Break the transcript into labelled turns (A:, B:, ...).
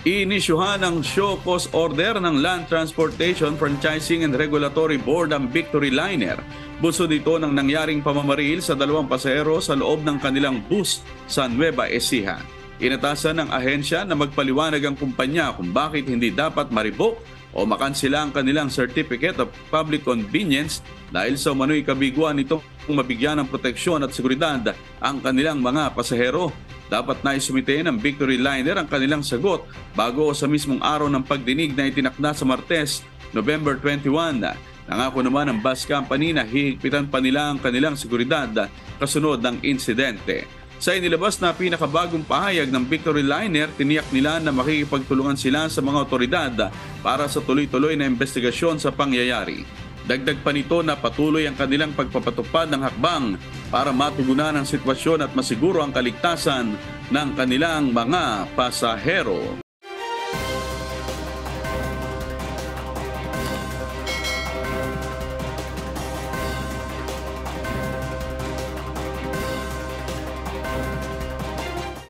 A: Inisyuhan ng show cause order ng Land Transportation Franchising and Regulatory Board ang Victory Liner. Buso dito ng nangyaring pamamaril sa dalawang pasahero sa loob ng kanilang bus sa Nueva Ecija. Inatasan ng ahensya na magpaliwanag ang kumpanya kung bakit hindi dapat ma-revoke o makansela ang kanilang Certificate of Public Convenience dahil sa umano'y kabiguan nitong mabigyan ng proteksyon at seguridad ang kanilang mga pasahero. Dapat na isumite ng Victory Liner ang kanilang sagot bago sa mismong araw ng pagdinig na itinakda sa Martes, November 21. Nangako naman ang bus company na hihigpitan pa nila ang kanilang seguridad kasunod ng insidente. Sa inilabas na pinakabagong pahayag ng Victory Liner, tiniyak nila na makikipagtulungan sila sa mga otoridad para sa tuloy-tuloy na investigasyon sa pangyayari. Dagdag pa nito na patuloy ang kanilang pagpapatupad ng hakbang para matugunan ang sitwasyon at masiguro ang kaligtasan ng kanilang mga pasahero.